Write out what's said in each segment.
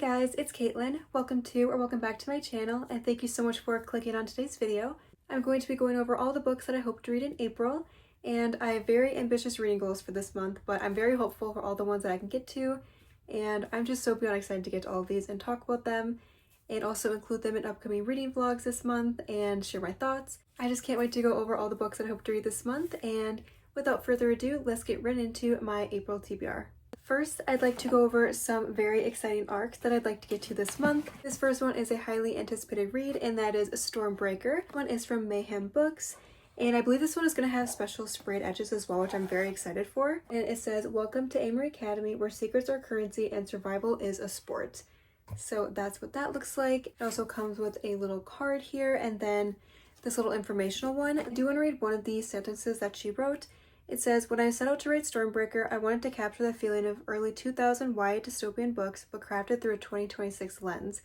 guys, it's Katelyn. Welcome back to my channel, and thank you so much for clicking on today's video. I'm going to be going over all the books that I hope to read in April, and I have very ambitious reading goals for this month, but I'm very hopeful for all the ones that I can get to, and I'm just so beyond excited to get to all of these and talk about them, and also include them in upcoming reading vlogs this month and share my thoughts. I just can't wait to go over all the books that I hope to read this month, and without further ado, let's get right into my April TBR. First, I'd like to go over some very exciting arcs that I'd like to get to this month. This first one is a highly anticipated read, and that is Stormbreaker. This one is from Mayhem Books, and I believe this one is going to have special sprayed edges as well, which I'm very excited for. And it says, "Welcome to Amory Academy, where secrets are currency and survival is a sport." So that's what that looks like. It also comes with a little card here, and then this little informational one. I do want to read one of these sentences that she wrote. It says, "When I set out to write Stormbreaker, I wanted to capture the feeling of early 2000 YA dystopian books, but crafted through a 2026 lens."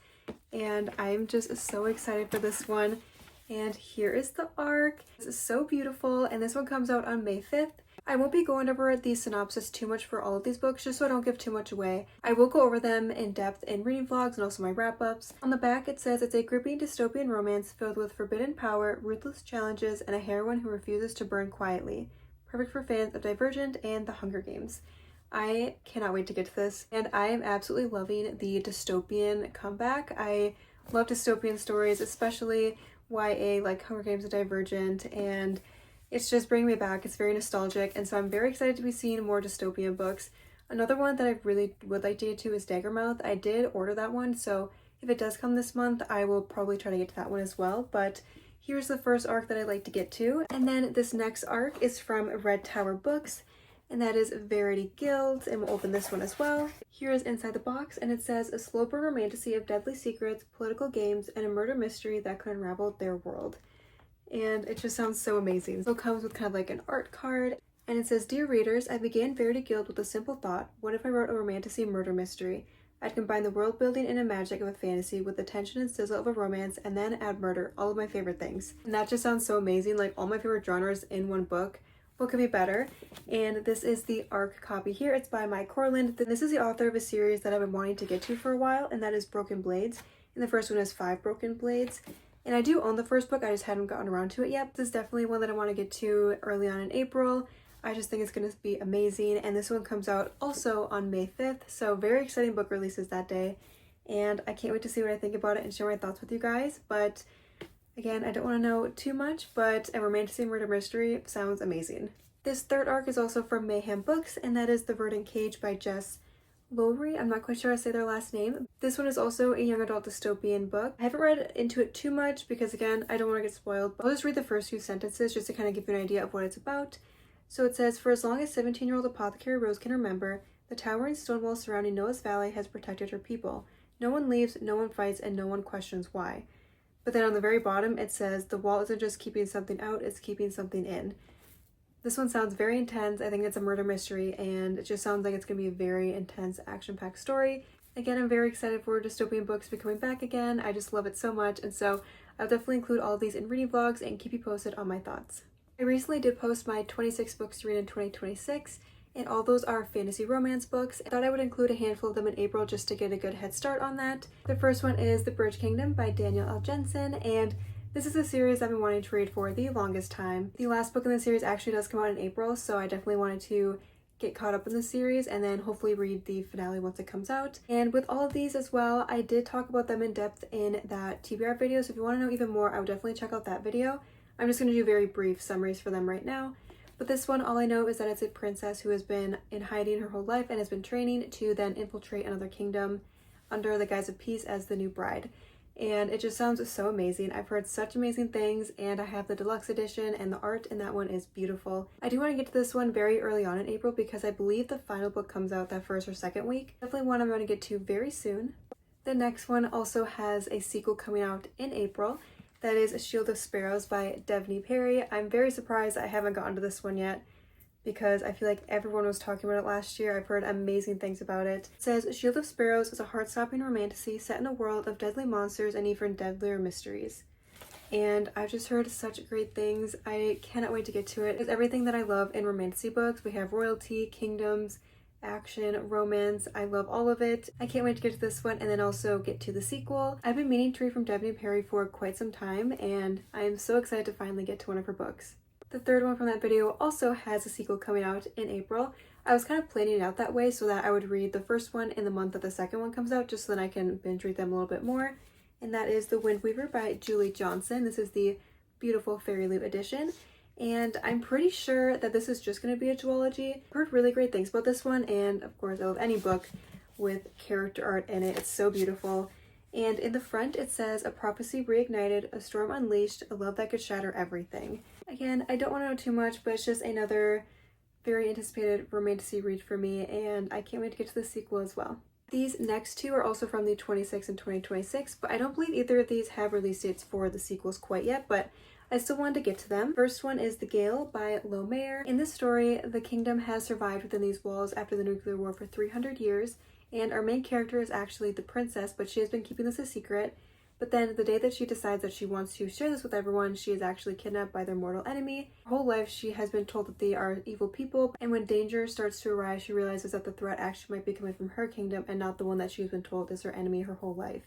And I'm just so excited for this one. And here is the arc. This is so beautiful, and this one comes out on May 5th. I won't be going over the synopsis too much for all of these books, just so I don't give too much away. I will go over them in depth in reading vlogs and also my wrap-ups. On the back, it says it's a gripping dystopian romance filled with forbidden power, ruthless challenges, and a heroine who refuses to burn quietly. Perfect for fans of Divergent and The Hunger Games. I cannot wait to get to this, and I am absolutely loving the dystopian comeback. I love dystopian stories, especially YA like Hunger Games and Divergent, and it's just bringing me back. It's very nostalgic, and so I'm very excited to be seeing more dystopian books. Another one that I really would like to get to is Daggermouth. I did order that one, so if it does come this month, I will probably try to get to that one as well, but here's the first arc that I'd like to get to. And then this next arc is from Red Tower Books, and that is Verity Guild, and we'll open this one as well. Here is inside the box, and it says, "A slow burn romantasy of deadly secrets, political games, and a murder mystery that could unravel their world." And it just sounds so amazing. So it comes with kind of like an art card, and it says, "Dear readers, I began Verity Guild with a simple thought. What if I wrote a romantasy murder mystery? I'd combine the world building and a magic of a fantasy with the tension and sizzle of a romance, and then add murder, all of my favorite things." And that just sounds so amazing, like all my favorite genres in one book. What could be better? And this is the ARC copy here. It's by Mike Corland. This is the author of a series that I've been wanting to get to for a while, and that is Broken Blades. And the first one is 5 Broken Blades. And I do own the first book, I just hadn't gotten around to it yet. This is definitely one that I want to get to early on in April. I just think it's going to be amazing, and this one comes out also on May 5th, so very exciting book releases that day, and I can't wait to see what I think about it and share my thoughts with you guys. But again, I don't want to know too much, but a romantasy murder mystery sounds amazing. This third arc is also from Mayhem Books, and that is The Verdant Cage by Jess Lowry. I'm not quite sure how to say their last name. This one is also a young adult dystopian book. I haven't read into it too much because, again, I don't want to get spoiled, but I'll just read the first few sentences just to kind of give you an idea of what it's about. So it says, "For as long as 17-year-old apothecary Rose can remember, the towering stone wall surrounding Noah's Valley has protected her people. No one leaves, no one fights, and no one questions why." But then on the very bottom, it says, "The wall isn't just keeping something out, it's keeping something in." This one sounds very intense. I think it's a murder mystery, and it just sounds like it's going to be a very intense, action-packed story. Again, I'm very excited for dystopian books to be coming back again. I just love it so much, and so I'll definitely include all of these in reading vlogs and keep you posted on my thoughts. I recently did post my 26 books to read in 2026, and all those are fantasy romance books. I thought I would include a handful of them in April just to get a good head start on that. The first one is The Bridge Kingdom by Daniel L. Jensen, and this is a series I've been wanting to read for the longest time. The last book in the series actually does come out in April, so I definitely wanted to get caught up in the series and then hopefully read the finale once it comes out. And with all of these as well, I did talk about them in depth in that TBR video, so if you want to know even more, I would definitely check out that video. I'm just going to do very brief summaries for them right now. But this one, all I know is that it's a princess who has been in hiding her whole life and has been training to then infiltrate another kingdom under the guise of peace as the new bride. And it just sounds so amazing. I've heard such amazing things, and I have the deluxe edition, and the art in that one is beautiful. I do want to get to this one very early on in April because I believe the final book comes out that first or second week. Definitely one I'm going to get to very soon. The next one also has a sequel coming out in April. That is A Shield of Sparrows by Devney Perry. I'm very surprised I haven't gotten to this one yet because I feel like everyone was talking about it last year. I've heard amazing things about it. It says, "A Shield of Sparrows is a heart-stopping romantasy set in a world of deadly monsters and even deadlier mysteries." And I've just heard such great things. I cannot wait to get to it. It's everything that I love in romantasy books. We have royalty, kingdoms, action, romance. I love all of it. I can't wait to get to this one and then also get to the sequel. I've been meaning to read from Devney Perry for quite some time, and I am so excited to finally get to one of her books. The third one from that video also has a sequel coming out in April. I was kind of planning it out that way so that I would read the first one in the month that the second one comes out, just so then I can binge read them a little bit more. And that is The Wind Weaver by Julie Johnson. This is the beautiful Fairy Loot edition. And I'm pretty sure that this is just going to be a duology. I've heard really great things about this one, and of course I love any book with character art in it. It's so beautiful. And in the front it says, "A prophecy reignited, a storm unleashed, a love that could shatter everything." Again, I don't want to know too much, but it's just another very anticipated romantasy read for me, and I can't wait to get to the sequel as well. These next two are also from the 26 and 2026, but I don't believe either of these have release dates for the sequels quite yet, but I still wanted to get to them. First one is The Gale by Lo Mayer. In this story, the kingdom has survived within these walls after the nuclear war for 300 years, and our main character is actually the princess, but she has been keeping this a secret. But then the day that she decides that she wants to share this with everyone, she is actually kidnapped by their mortal enemy. Her whole life she has been told that they are evil people, and when danger starts to arise, she realizes that the threat actually might be coming from her kingdom and not the one that she's been told is her enemy her whole life.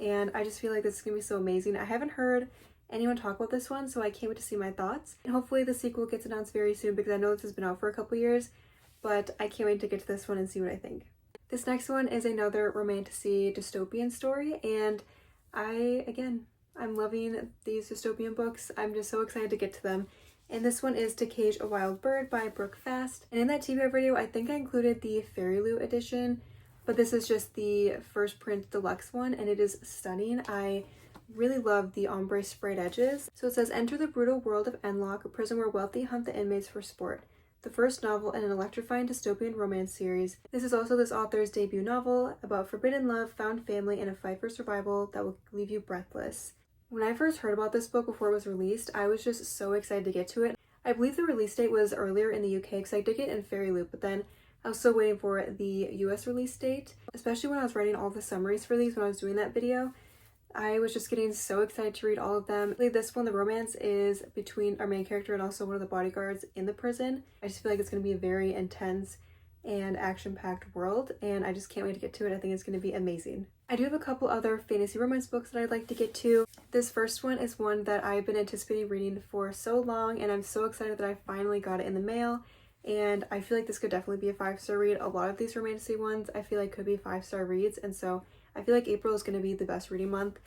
And I just feel like this is going to be so amazing. I haven't heard anyone talk about this one, so I can't wait to see my thoughts. And hopefully the sequel gets announced very soon, because I know this has been out for a couple years, but I can't wait to get to this one and see what I think. This next one is another romantasy dystopian story, and I'm loving these dystopian books. I'm just so excited to get to them. And this one is To Cage a Wild Bird by Brooke Fast. And in that TBR video, I think I included the Fairy Loot edition, but this is just the first print deluxe one, and it is stunning. I really love the ombre sprayed edges. So it says, "Enter the brutal world of Enlock, a prison where wealthy hunt the inmates for sport. The first novel in an electrifying dystopian romance series. This is also this author's debut novel about forbidden love, found family, and a fight for survival that will leave you breathless." When I first heard about this book before it was released, I was just so excited to get to it. I believe the release date was earlier in the UK because I did get it in Fairy Loot, but then I was still waiting for the US release date, especially when I was writing all the summaries for these when I was doing that video. I was just getting so excited to read all of them. This one, the romance is between our main character and also one of the bodyguards in the prison. I just feel like it's going to be a very intense and action-packed world, and I just can't wait to get to it. I think it's going to be amazing. I do have a couple other fantasy romance books that I'd like to get to. This first one is one that I've been anticipating reading for so long, and I'm so excited that I finally got it in the mail. And I feel like this could definitely be a 5-star read. A lot of these romantasy ones I feel like could be 5-star reads, and so I feel like April is going to be the best reading month.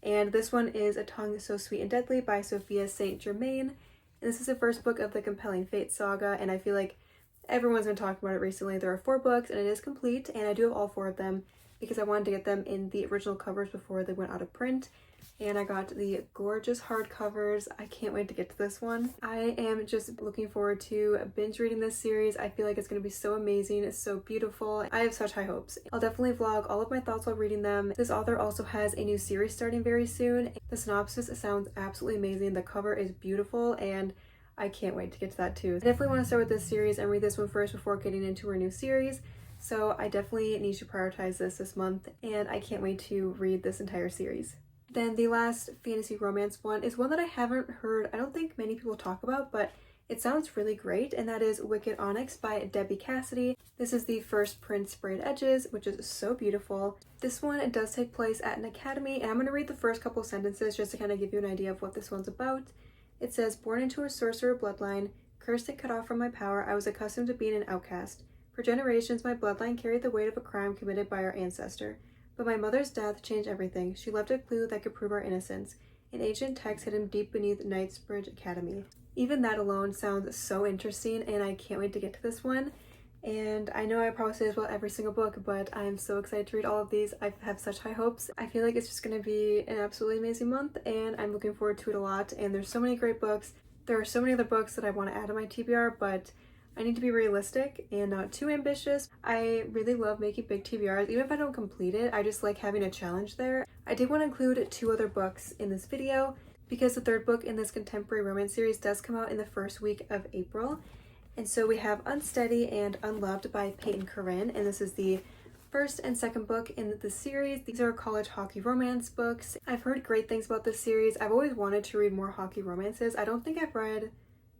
And this one is A Tongue So Sweet and Deadly by Sophia St. Germain. And this is the first book of the Compelling Fate saga, and I feel like everyone's been talking about it recently. There are 4 books, and it is complete, and I do have all 4 of them because I wanted to get them in the original covers before they went out of print. And I got the gorgeous hardcovers. I can't wait to get to this one. I am just looking forward to binge reading this series. I feel like it's going to be so amazing. It's so beautiful. I have such high hopes. I'll definitely vlog all of my thoughts while reading them. This author also has a new series starting very soon. The synopsis sounds absolutely amazing. The cover is beautiful, and I can't wait to get to that too. I definitely want to start with this series and read this one first before getting into her new series. So I definitely need to prioritize this month, and I can't wait to read this entire series. Then the last fantasy romance one is one that I haven't heard, I don't think many people talk about, but it sounds really great, and that is Wicked Onyx by Debbie Cassidy. This is the first print sprayed edges, which is so beautiful. This one, it does take place at an academy, and I'm going to read the first couple sentences just to kind of give you an idea of what this one's about. It says, "Born into a sorcerer bloodline, cursed and cut off from my power, I was accustomed to being an outcast. For generations, my bloodline carried the weight of a crime committed by our ancestor. But my mother's death changed everything. She left a clue that could prove our innocence, an ancient text hidden deep beneath Knightsbridge Academy." Even that alone sounds so interesting, and I can't wait to get to this one. And I know I probably say this about every single book, but I'm so excited to read all of these. I have such high hopes. I feel like it's just going to be an absolutely amazing month, and I'm looking forward to it a lot. And there's so many great books. There are so many other books that I want to add to my TBR, but I need to be realistic and not too ambitious. I really love making big TBRs. Even if I don't complete it, I just like having a challenge there. I did want to include 2 other books in this video because the 3rd book in this contemporary romance series does come out in the first week of April. And so we have Unsteady and Unloved by Peyton Corinne, and this is the first and second book in the series. These are college hockey romance books. I've heard great things about this series. I've always wanted to read more hockey romances. I don't think I've read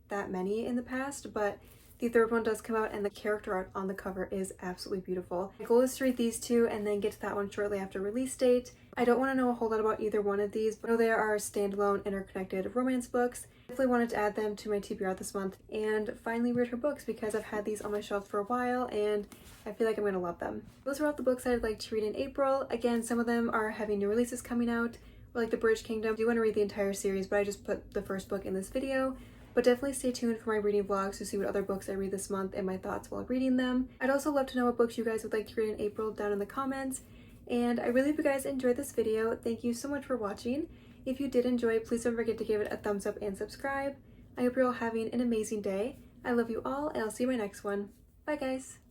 that many in the past, but the third one does come out, and the character art on the cover is absolutely beautiful. My goal is to read these two and then get to that one shortly after release date. I don't want to know a whole lot about either one of these, but I know they are standalone, interconnected romance books. I definitely wanted to add them to my TBR this month and finally read her books because I've had these on my shelf for a while and I feel like I'm going to love them. Those are all the books I'd like to read in April. Again, some of them are having new releases coming out, or like the Bridge Kingdom. I do want to read the entire series, but I just put the first book in this video. But definitely stay tuned for my reading vlogs to see what other books I read this month and my thoughts while reading them. I'd also love to know what books you guys would like to read in April down in the comments. And I really hope you guys enjoyed this video. Thank you so much for watching. If you did enjoy, please don't forget to give it a thumbs up and subscribe. I hope you're all having an amazing day. I love you all, and I'll see you in my next one. Bye guys!